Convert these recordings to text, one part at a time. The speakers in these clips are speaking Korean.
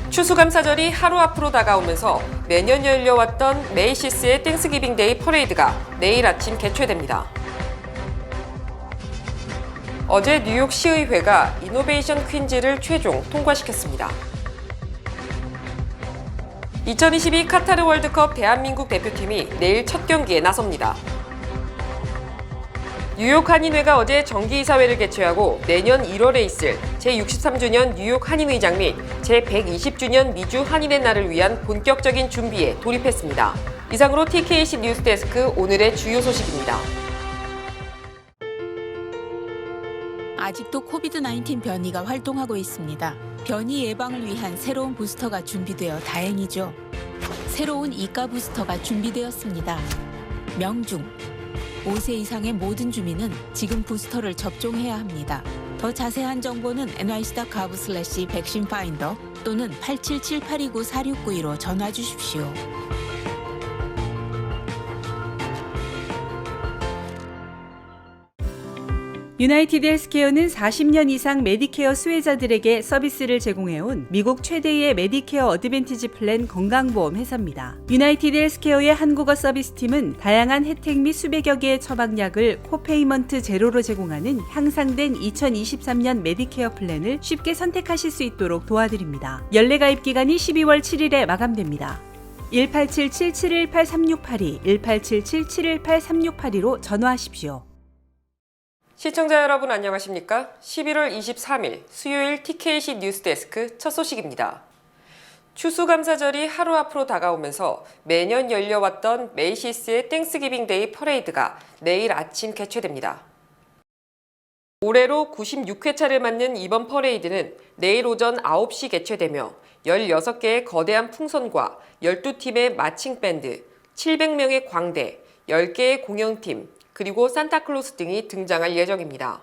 추수감사절이 하루 앞으로 다가오면서 매년 열려왔던 메이시스의 땡스기빙 데이 퍼레이드가 내일 아침 개최됩니다. 어제 뉴욕 시의회가 이노베이션 퀸즈를 최종 통과시켰습니다. 2022 카타르 월드컵 대한민국 대표팀이 내일 첫 경기에 나섭니다. 뉴욕 한인회가 어제 정기이사회를 개최하고 내년 1월에 있을 제63주년 뉴욕 한인의장 및 제120주년 미주 한인의 날을 위한 본격적인 준비에 돌입했습니다. 이상으로 TKC 뉴스데스크 오늘의 주요 소식입니다. 아직도 코비드-19 변이가 활동하고 있습니다. 변이 예방을 위한 새로운 부스터가 준비되어 다행이죠. 새로운 이가 부스터가 준비되었습니다. 명중. 5세 이상의 모든 주민은 지금 부스터를 접종해야 합니다. 더 자세한 정보는 nyc.gov/vaccinefinder 또는 877829-4692로 전화 주십시오. 유나이티드 헬스케어는 40년 이상 메디케어 수혜자들에게 서비스를 제공해온 미국 최대의 메디케어 어드밴티지 플랜 건강보험 회사입니다. 유나이티드 헬스케어의 한국어 서비스팀은 다양한 혜택 및 수백여 개의 처방약을 코페이먼트 제로로 제공하는 향상된 2023년 메디케어 플랜을 쉽게 선택하실 수 있도록 도와드립니다. 연례 가입 기간이 12월 7일에 마감됩니다. 1877-718-3682, 1877-718-3682로 전화하십시오. 시청자 여러분 안녕하십니까? 11월 23일 수요일 TKC 뉴스데스크 첫 소식입니다. 추수감사절이 하루 앞으로 다가오면서 매년 열려왔던 메이시스의 땡스기빙 데이 퍼레이드가 내일 아침 개최됩니다. 올해로 96회차를 맞는 이번 퍼레이드는 내일 오전 9시 개최되며 16개의 거대한 풍선과 12팀의 마칭 밴드, 700명의 광대, 10개의 공연팀, 그리고 산타클로스 등이 등장할 예정입니다.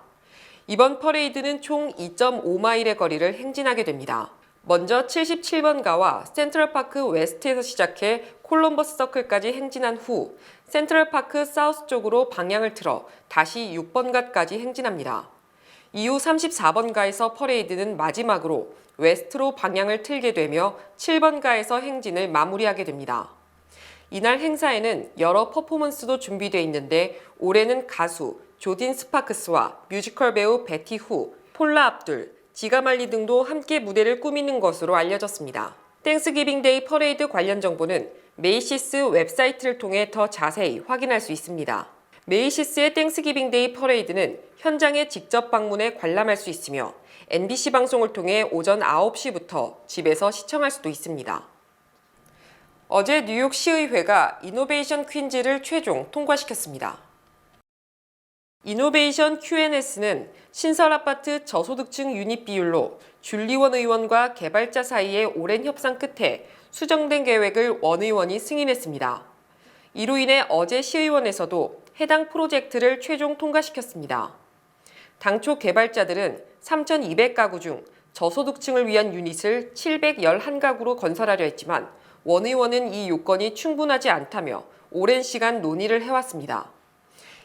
이번 퍼레이드는 총 2.5마일의 거리를 행진하게 됩니다. 먼저 77번가와 센트럴파크 웨스트에서 시작해 콜럼버스 서클까지 행진한 후 센트럴파크 사우스 쪽으로 방향을 틀어 다시 6번가까지 행진합니다. 이후 34번가에서 퍼레이드는 마지막으로 웨스트로 방향을 틀게 되며 7번가에서 행진을 마무리하게 됩니다. 이날 행사에는 여러 퍼포먼스도 준비되어 있는데 올해는 가수 조딘 스파크스와 뮤지컬 배우 베티 후, 폴라 압둘, 지가말리 등도 함께 무대를 꾸미는 것으로 알려졌습니다. 땡스기빙 데이 퍼레이드 관련 정보는 메이시스 웹사이트를 통해 더 자세히 확인할 수 있습니다. 메이시스의 땡스기빙 데이 퍼레이드는 현장에 직접 방문해 관람할 수 있으며 NBC 방송을 통해 오전 9시부터 집에서 시청할 수도 있습니다. 어제 뉴욕 시의회가 이노베이션 퀸즈를 최종 통과시켰습니다. 이노베이션 Q&S는 신설 아파트 저소득층 유닛 비율로 줄리원 의원과 개발자 사이의 오랜 협상 끝에 수정된 계획을 원 의원이 승인했습니다. 이로 인해 어제 시의원에서도 해당 프로젝트를 최종 통과시켰습니다. 당초 개발자들은 3,200가구 중 저소득층을 위한 유닛을 711가구로 건설하려 했지만 원 의원은 이 요건이 충분하지 않다며 오랜 시간 논의를 해왔습니다.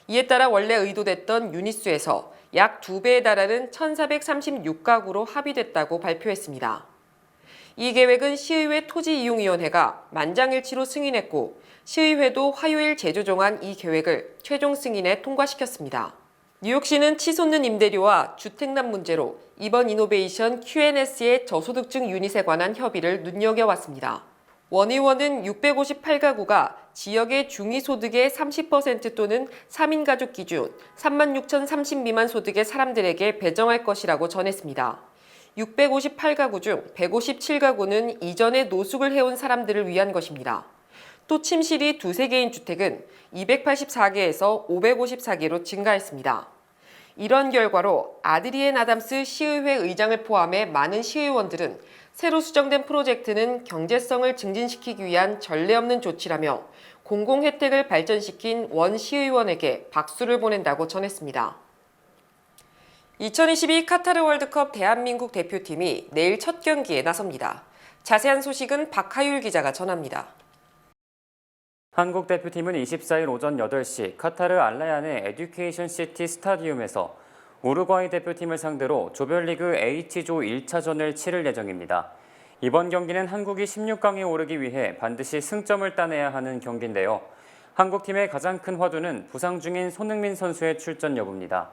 이에 따라 원래 의도됐던 유닛 수에서 약 2배에 달하는 1,436가구로 합의됐다고 발표했습니다. 이 계획은 시의회 토지이용위원회가 만장일치로 승인했고 시의회도 화요일 재조정한 이 계획을 최종 승인해 통과시켰습니다. 뉴욕시는 치솟는 임대료와 주택난 문제로 이번 이노베이션 Q&S의 저소득층 유닛에 관한 협의를 눈여겨왔습니다. 원 의원은 658가구가 지역의 중위소득의 30% 또는 3인 가족 기준 36,030 미만 소득의 사람들에게 배정할 것이라고 전했습니다. 658가구 중 157가구는 이전에 노숙을 해온 사람들을 위한 것입니다. 또 침실이 2~3개인 주택은 284개에서 554개로 증가했습니다. 이런 결과로 아드리엔 아담스 시의회 의장을 포함해 많은 시의원들은 새로 수정된 프로젝트는 경제성을 증진시키기 위한 전례 없는 조치라며 공공 혜택을 발전시킨 원 시의원에게 박수를 보낸다고 전했습니다. 2022 카타르 월드컵 대한민국 대표팀이 내일 첫 경기에 나섭니다. 자세한 소식은 박하율 기자가 전합니다. 한국 대표팀은 24일 오전 8시 카타르 알라얀의 에듀케이션 시티 스타디움에서 우루과이 대표팀을 상대로 조별리그 H조 1차전을 치를 예정입니다. 이번 경기는 한국이 16강에 오르기 위해 반드시 승점을 따내야 하는 경기인데요. 한국팀의 가장 큰 화두는 부상 중인 손흥민 선수의 출전 여부입니다.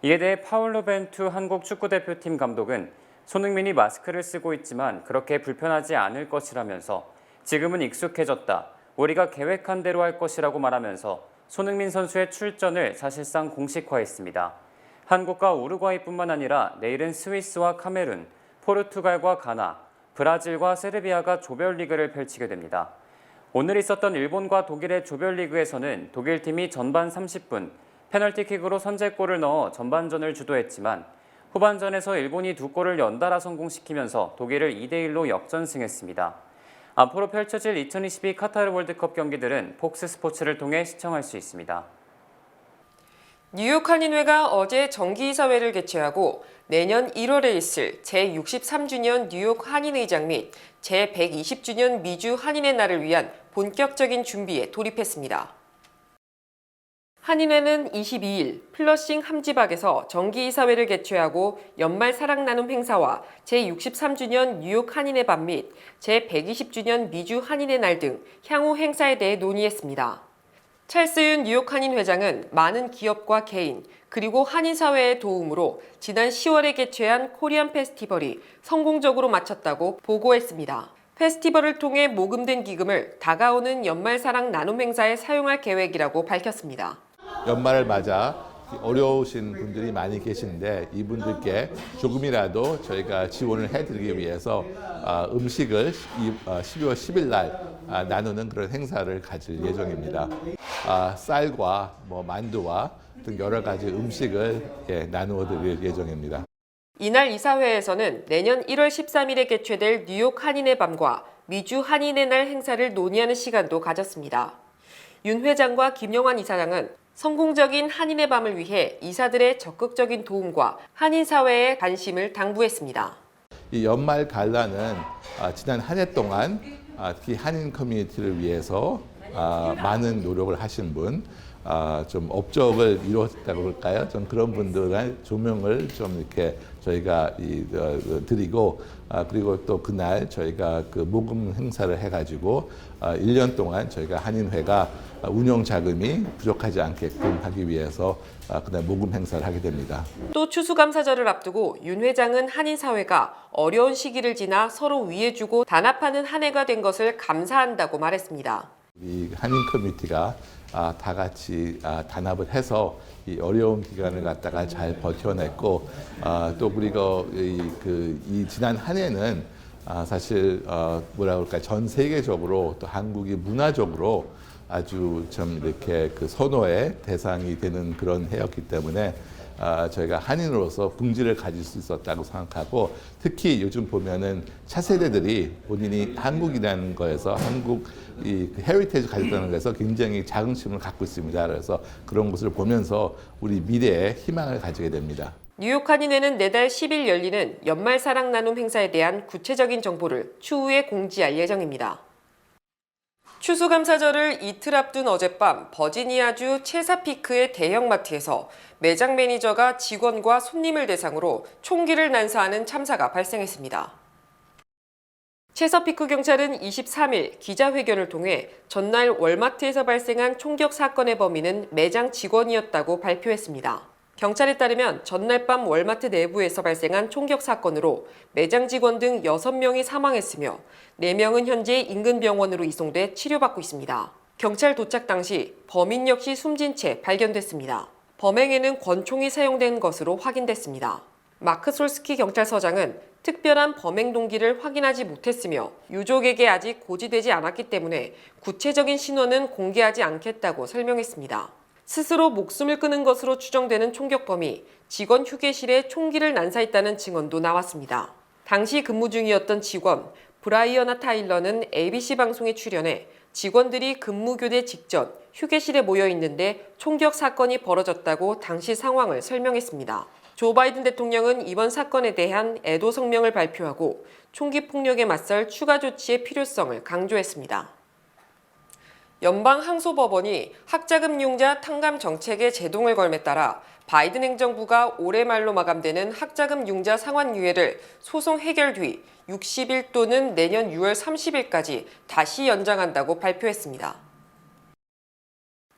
이에 대해 파울로 벤투 한국 축구대표팀 감독은 손흥민이 마스크를 쓰고 있지만 그렇게 불편하지 않을 것이라면서 지금은 익숙해졌다. 우리가 계획한 대로 할 것이라고 말하면서 손흥민 선수의 출전을 사실상 공식화했습니다. 한국과 우루과이뿐만 아니라 내일은 스위스와 카메룬, 포르투갈과 가나, 브라질과 세르비아가 조별리그를 펼치게 됩니다. 오늘 있었던 일본과 독일의 조별리그에서는 독일팀이 전반 30분 페널티킥으로 선제골을 넣어 전반전을 주도했지만 후반전에서 일본이 2골을 연달아 성공시키면서 독일을 2대1로 역전승했습니다. 앞으로 펼쳐질 2022 카타르 월드컵 경기들은 폭스 스포츠를 통해 시청할 수 있습니다. 뉴욕 한인회가 어제 정기이사회를 개최하고 내년 1월에 있을 제63주년 뉴욕 한인의장 및 제120주년 미주 한인의 날을 위한 본격적인 준비에 돌입했습니다. 한인회는 22일 플러싱 함지박에서 정기이사회를 개최하고 연말 사랑 나눔 행사와 제63주년 뉴욕 한인의 밤 및 제120주년 미주 한인의 날 등 향후 행사에 대해 논의했습니다. 찰스윤 뉴욕 한인 회장은 많은 기업과 개인 그리고 한인 사회의 도움으로 지난 10월에 개최한 코리안 페스티벌이 성공적으로 마쳤다고 보고했습니다. 페스티벌을 통해 모금된 기금을 다가오는 연말 사랑 나눔 행사에 사용할 계획이라고 밝혔습니다. 연말을 맞아 어려우신 분들이 많이 계신데 이분들께 조금이라도 저희가 지원을 해드리기 위해서 음식을 12월 10일 날 나누는 그런 행사를 가질 예정입니다. 쌀과 만두와 등 여러 가지 음식을 나누어 드릴 예정입니다. 이날 이사회에서는 내년 1월 13일에 개최될 뉴욕 한인의 밤과 미주 한인의 날 행사를 논의하는 시간도 가졌습니다. 윤 회장과 김영환 이사장은 성공적인 한인의 밤을 위해 이사들의 적극적인 도움과 한인 사회의 관심을 당부했습니다. 이 연말 갈라는 지난 한 해 동안 특히 한인 커뮤니티를 위해서 많은 노력을 하신 분, 좀 업적을 이루었다고 그럴까요? 좀 그런 분들의 조명을 좀 이렇게 저희가 드리고 그리고 또 그날 저희가 그 모금 행사를 해가지고 1년 동안 저희가 한인회가 운영 자금이 부족하지 않게끔 하기 위해서 그날 모금 행사를 하게 됩니다. 또 추수감사절을 앞두고 윤 회장은 한인 사회가 어려운 시기를 지나 서로 위해주고 단합하는 한 해가 된 것을 감사한다고 말했습니다. 이 한인 커뮤니티가 다 같이 단합을 해서 이 어려운 기간을 갖다가 잘 버텨냈고 또 그리고 이 지난 한 해는 사실 뭐라 그럴까 전 세계적으로 또 한국이 문화적으로 아주 좀 이렇게 그 선호의 대상이 되는 그런 해였기 때문에 저희가 한인으로서 긍지를 가질 수 있었다고 생각하고 특히 요즘 보면은 차세대들이 본인이 한국이라는 거에서 한국 이 헤리티지 가졌다는 것에서 굉장히 자긍심을 갖고 있습니다. 그래서 그런 것을 보면서 우리 미래에 희망을 가지게 됩니다. 뉴욕 한인회는 내달 10일 열리는 연말 사랑 나눔 행사에 대한 구체적인 정보를 추후에 공지할 예정입니다. 추수감사절을 이틀 앞둔 어젯밤 버지니아주 체사피크의 대형마트에서 매장 매니저가 직원과 손님을 대상으로 총기를 난사하는 참사가 발생했습니다. 체사피크 경찰은 23일 기자회견을 통해 전날 월마트에서 발생한 총격 사건의 범인은 매장 직원이었다고 발표했습니다. 경찰에 따르면 전날 밤 월마트 내부에서 발생한 총격 사건으로 매장 직원 등 6명이 사망했으며 4명은 현재 인근 병원으로 이송돼 치료받고 있습니다. 경찰 도착 당시 범인 역시 숨진 채 발견됐습니다. 범행에는 권총이 사용된 것으로 확인됐습니다. 마크 솔스키 경찰서장은 특별한 범행 동기를 확인하지 못했으며 유족에게 아직 고지되지 않았기 때문에 구체적인 신원은 공개하지 않겠다고 설명했습니다. 스스로 목숨을 끊은 것으로 추정되는 총격범이 직원 휴게실에 총기를 난사했다는 증언도 나왔습니다. 당시 근무 중이었던 직원 브라이어나 타일러는 ABC 방송에 출연해 직원들이 근무 교대 직전 휴게실에 모여 있는데 총격 사건이 벌어졌다고 당시 상황을 설명했습니다. 조 바이든 대통령은 이번 사건에 대한 애도 성명을 발표하고 총기 폭력에 맞설 추가 조치의 필요성을 강조했습니다. 연방항소법원이 학자금융자 탕감 정책의 제동을 걸음에 따라 바이든 행정부가 올해 말로 마감되는 학자금융자 상환유예를 소송 해결 뒤 60일 또는 내년 6월 30일까지 다시 연장한다고 발표했습니다.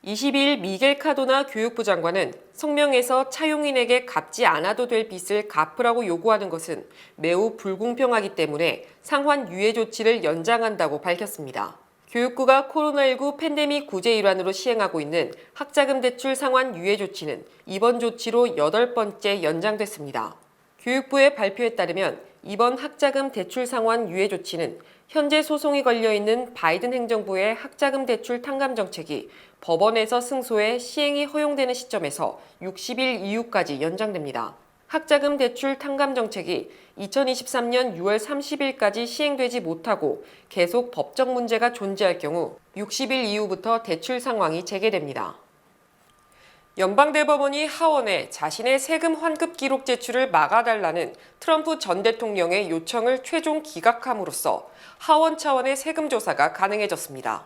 22일 미겔 카도나 교육부 장관은 성명에서 차용인에게 갚지 않아도 될 빚을 갚으라고 요구하는 것은 매우 불공평하기 때문에 상환 유예 조치를 연장한다고 밝혔습니다. 교육부가 코로나19 팬데믹 구제 일환으로 시행하고 있는 학자금 대출 상환 유예 조치는 이번 조치로 8번째 연장됐습니다. 교육부의 발표에 따르면 이번 학자금 대출 상환 유예 조치는 현재 소송이 걸려있는 바이든 행정부의 학자금 대출 탕감 정책이 법원에서 승소해 시행이 허용되는 시점에서 60일 이후까지 연장됩니다. 학자금 대출 탕감 정책이 2023년 6월 30일까지 시행되지 못하고 계속 법적 문제가 존재할 경우 60일 이후부터 대출 상황이 재개됩니다. 연방대법원이 하원에 자신의 세금 환급 기록 제출을 막아달라는 트럼프 전 대통령의 요청을 최종 기각함으로써 하원 차원의 세금 조사가 가능해졌습니다.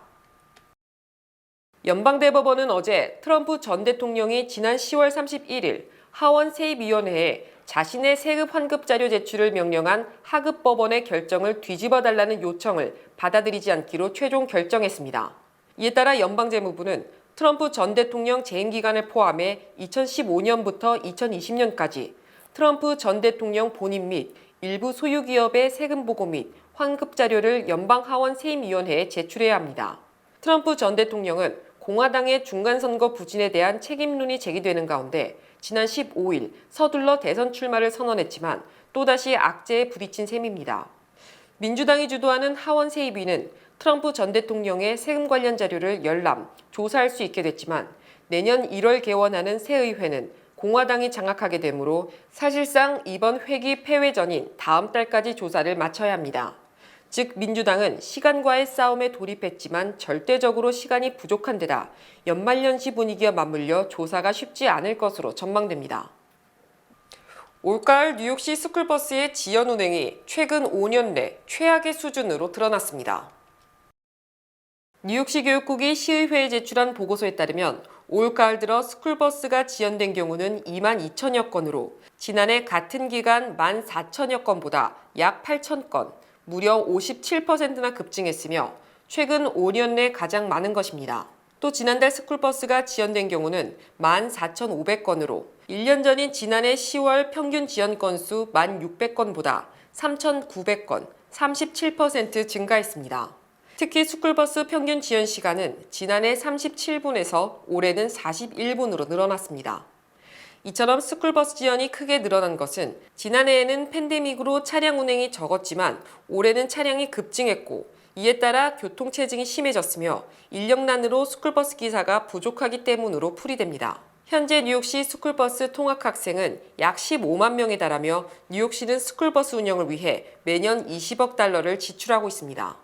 연방대법원은 어제 트럼프 전 대통령이 지난 10월 31일 하원 세입위원회에 자신의 세금 환급 자료 제출을 명령한 하급법원의 결정을 뒤집어달라는 요청을 받아들이지 않기로 최종 결정했습니다. 이에 따라 연방재무부는 트럼프 전 대통령 재임 기간을 포함해 2015년부터 2020년까지 트럼프 전 대통령 본인 및 일부 소유 기업의 세금 보고 및 환급 자료를 연방 하원 세임위원회에 제출해야 합니다. 트럼프 전 대통령은 공화당의 중간선거 부진에 대한 책임론이 제기되는 가운데 지난 15일 서둘러 대선 출마를 선언했지만 또다시 악재에 부딪힌 셈입니다. 민주당이 주도하는 하원 세입위는 트럼프 전 대통령의 세금 관련 자료를 열람, 조사할 수 있게 됐지만 내년 1월 개원하는 새 의회는 공화당이 장악하게 되므로 사실상 이번 회기 폐회 전인 다음 달까지 조사를 마쳐야 합니다. 즉 민주당은 시간과의 싸움에 돌입했지만 절대적으로 시간이 부족한 데다 연말연시 분위기와 맞물려 조사가 쉽지 않을 것으로 전망됩니다. 올가을 뉴욕시 스쿨버스의 지연 운행이 최근 5년 내 최악의 수준으로 드러났습니다. 뉴욕시 교육국이 시의회에 제출한 보고서에 따르면 올가을 들어 스쿨버스가 지연된 경우는 2만 2천여 건으로 지난해 같은 기간 1만 4천여 건보다 약 8천 건, 무려 57%나 급증했으며 최근 5년 내 가장 많은 것입니다. 또 지난달 스쿨버스가 지연된 경우는 14,500건으로 1년 전인 지난해 10월 평균 지연 건수 1,600건보다 3,900건, 37% 증가했습니다. 특히 스쿨버스 평균 지연 시간은 지난해 37분에서 올해는 41분으로 늘어났습니다. 이처럼 스쿨버스 지연이 크게 늘어난 것은 지난해에는 팬데믹으로 차량 운행이 적었지만 올해는 차량이 급증했고 이에 따라 교통체증이 심해졌으며 인력난으로 스쿨버스 기사가 부족하기 때문으로 풀이됩니다. 현재 뉴욕시 스쿨버스 통학학생은 약 15만 명에 달하며 뉴욕시는 스쿨버스 운영을 위해 매년 20억 달러를 지출하고 있습니다.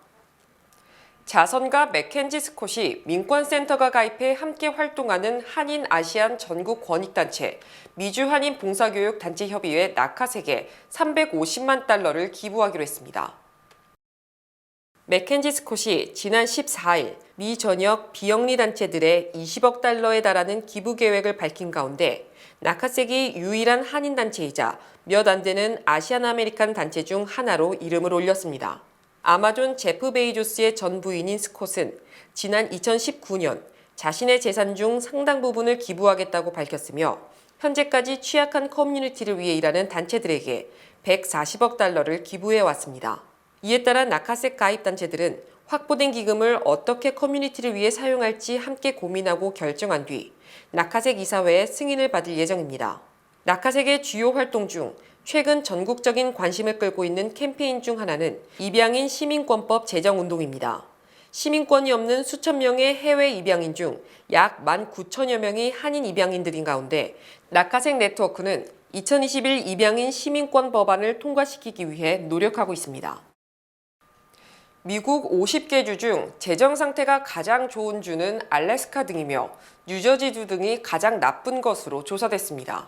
자선가 맥켄지 스콧이 민권센터가 가입해 함께 활동하는 한인 아시안 전국 권익단체 미주 한인 봉사교육 단체협의회 나카색에 350만 달러를 기부하기로 했습니다. 맥켄지 스콧이 지난 14일 미 전역 비영리 단체들의 20억 달러에 달하는 기부 계획을 밝힌 가운데 나카색이 유일한 한인 단체이자 몇 안 되는 아시안 아메리칸 단체 중 하나로 이름을 올렸습니다. 아마존 제프 베이조스의 전 부인인 스콧은 지난 2019년 자신의 재산 중 상당 부분을 기부하겠다고 밝혔으며 현재까지 취약한 커뮤니티를 위해 일하는 단체들에게 140억 달러를 기부해 왔습니다. 이에 따라 나카색 가입 단체들은 확보된 기금을 어떻게 커뮤니티를 위해 사용할지 함께 고민하고 결정한 뒤 나카색 이사회의 승인을 받을 예정입니다. 나카색의 주요 활동 중 최근 전국적인 관심을 끌고 있는 캠페인 중 하나는 입양인 시민권법 제정운동입니다. 시민권이 없는 수천 명의 해외 입양인 중 약 19,000여 명이 한인 입양인들인 가운데 나카색 네트워크는 2021 입양인 시민권 법안을 통과시키기 위해 노력하고 있습니다. 미국 50개 주 중 재정 상태가 가장 좋은 주는 알래스카 등이며 뉴저지주 등이 가장 나쁜 것으로 조사됐습니다.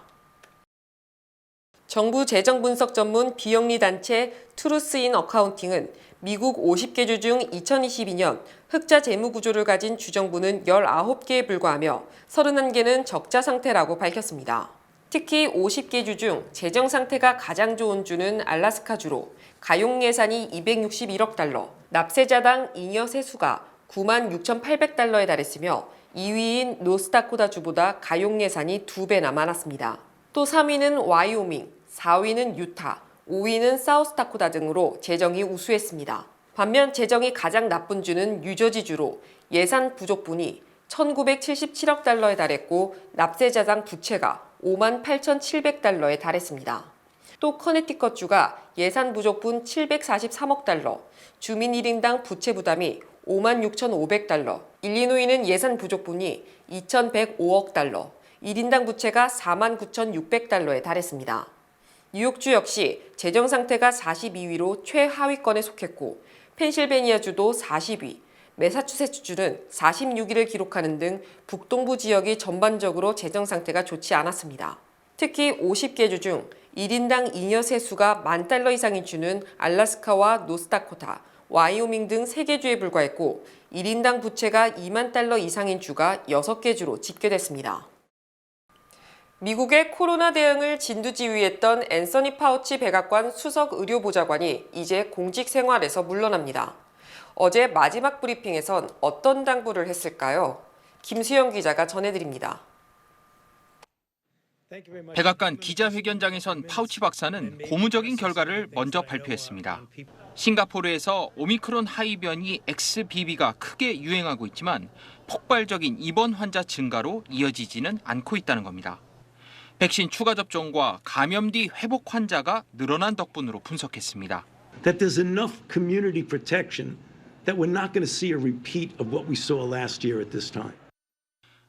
정부 재정 분석 전문 비영리 단체 트루스인 어카운팅은 미국 50개 주 중 2022년 흑자 재무 구조를 가진 주정부는 19개에 불과하며 31개는 적자 상태라고 밝혔습니다. 특히 50개 주 중 재정 상태가 가장 좋은 주는 알래스카주로 가용 예산이 261억 달러, 납세자당 잉여 세수가 96,800달러에 달했으며 2위인 노스다코다주보다 가용 예산이 2배나 많았습니다. 또 3위는 와이오밍, 4위는 유타, 5위는 사우스다코다 등으로 재정이 우수했습니다. 반면 재정이 가장 나쁜 주는 뉴저지주로 예산 부족분이 1,977억 달러에 달했고 납세자당 부채가 58,700달러에 달했습니다. 또 커네티컷주가 예산 부족분 743억 달러, 주민 1인당 부채 부담이 56,500달러, 일리노이는 예산 부족분이 2,105억 달러, 1인당 부채가 49,600달러에 달했습니다. 뉴욕주 역시 재정 상태가 42위로 최하위권에 속했고 펜실베니아주도 40위, 매사추세츠주는 46위를 기록하는 등 북동부 지역이 전반적으로 재정 상태가 좋지 않았습니다. 특히 50개 주 중 1인당 잉여 세수가 $10,000 이상인 주는 알래스카와 노스다코타, 와이오밍 등 3개 주에 불과했고 1인당 부채가 $20,000 이상인 주가 6개 주로 집계됐습니다. 미국의 코로나 대응을 진두지휘했던 앤서니 파우치 백악관 수석 의료보좌관이 이제 공직 생활에서 물러납니다. 어제 마지막 브리핑에선 어떤 당부를 했을까요? 김수영 기자가 전해드립니다. 백악관 기자회견장에선 파우치 박사는 고무적인 결과를 먼저 발표했습니다. 싱가포르에서 오미크론 하이 변이 XBB가 크게 유행하고 있지만 폭발적인 입원 환자 증가로 이어지지는 않고 있다는 겁니다. 백신 추가 접종과 감염 뒤 회복 환자가 늘어난 덕분으로 분석했습니다. That there's enough community protection that we're not going to see a repeat of what we saw last year at this time.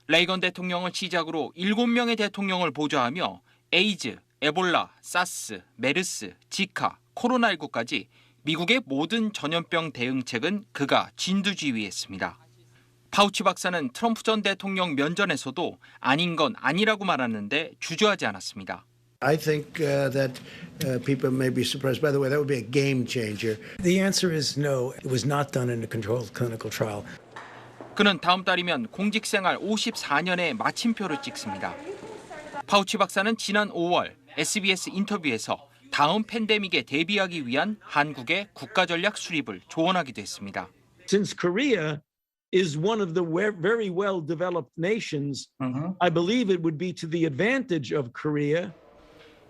레이건 대통령을 시작으로 7명의 대통령을 보좌하며 에이즈, 에볼라, 사스, 메르스, 지카, 코로나19까지 미국의 모든 전염병 대응책은 그가 진두지휘했습니다. 파우치 박사는 트럼프 전 대통령 면전에서도 아닌 건 아니라고 말하는데 주저하지 않았습니다. I think that people may be surprised. By the way, that would be a game changer. The answer is no. It was not done in a controlled clinical trial. 그는 다음 달이면 공직 생활 54년의 마침표를 찍습니다. 파우치 박사는 지난 5월 SBS 인터뷰에서 다음 팬데믹에 대비하기 위한 한국의 국가 전략 수립을 조언하기도 했습니다. Since Korea is one of the very well-developed nations, I believe it would be to the advantage of Korea.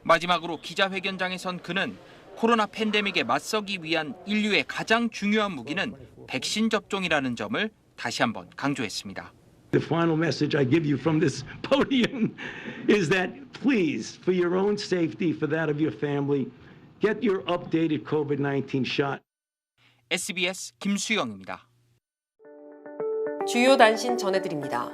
마지막으로 기자회견장에선 그는 코로나 팬데믹에 맞서기 위한 인류의 가장 중요한 무기는 백신 접종이라는 점을 다시 한번 강조했습니다. The final message I give you from this podium is that please, for your own safety, for that of your family, get your updated COVID-19 shot. SBS 김수영입니다. 주요 단신 전해드립니다.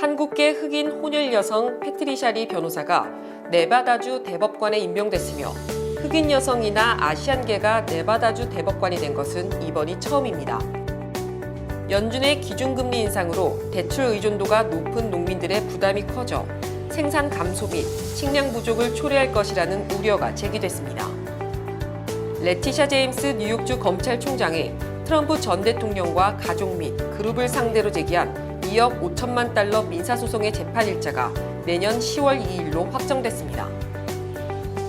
한국계 흑인 혼혈 여성 패트리샤 리 변호사가 네바다주 대법관에 임명됐으며 흑인 여성이나 아시안계가 네바다주 대법관이 된 것은 이번이 처음입니다. 연준의 기준금리 인상으로 대출 의존도가 높은 농민들의 부담이 커져 생산 감소 및 식량 부족을 초래할 것이라는 우려가 제기됐습니다. 레티샤 제임스 뉴욕주 검찰총장이 트럼프 전 대통령과 가족 및 그룹을 상대로 제기한 2억 5천만 달러 민사소송의 재판 일자가 내년 10월 2일로 확정됐습니다.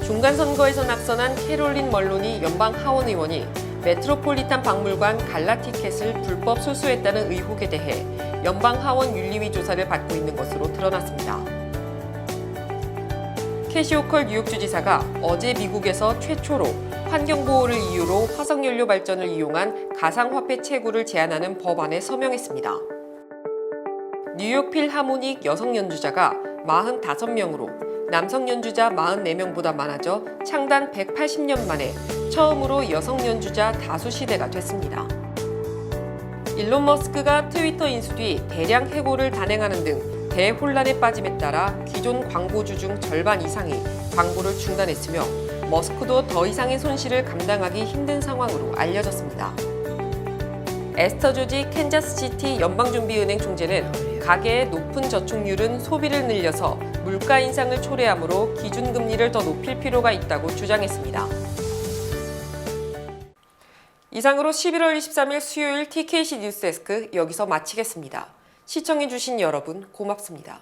중간선거에서 낙선한 캐롤린 멀로니 연방 하원 의원이 메트로폴리탄 박물관 갈라 티켓을 불법 수수했다는 의혹에 대해 연방 하원 윤리위 조사를 받고 있는 것으로 드러났습니다. 캐시 호컬 뉴욕주 지사가 어제 미국에서 최초로 환경보호를 이유로 화석연료 발전을 이용한 가상화폐 채굴을 제한하는 법안에 서명했습니다. 뉴욕 필하모닉 여성 연주자가 45명으로 남성 연주자 44명보다 많아져 창단 180년 만에 처음으로 여성 연주자 다수 시대가 됐습니다. 일론 머스크가 트위터 인수 뒤 대량 해고를 단행하는 등 대혼란에 빠짐에 따라 기존 광고주 중 절반 이상이 광고를 중단했으며 머스크도 더 이상의 손실을 감당하기 힘든 상황으로 알려졌습니다. 에스터 조지 캔자스시티 연방준비은행 총재는 가계의 높은 저축률은 소비를 늘려서 물가 인상을 초래하므로 기준금리를 더 높일 필요가 있다고 주장했습니다. 이상으로 11월 23일 수요일 TKC 뉴스데스크 여기서 마치겠습니다. 시청해주신 여러분 고맙습니다.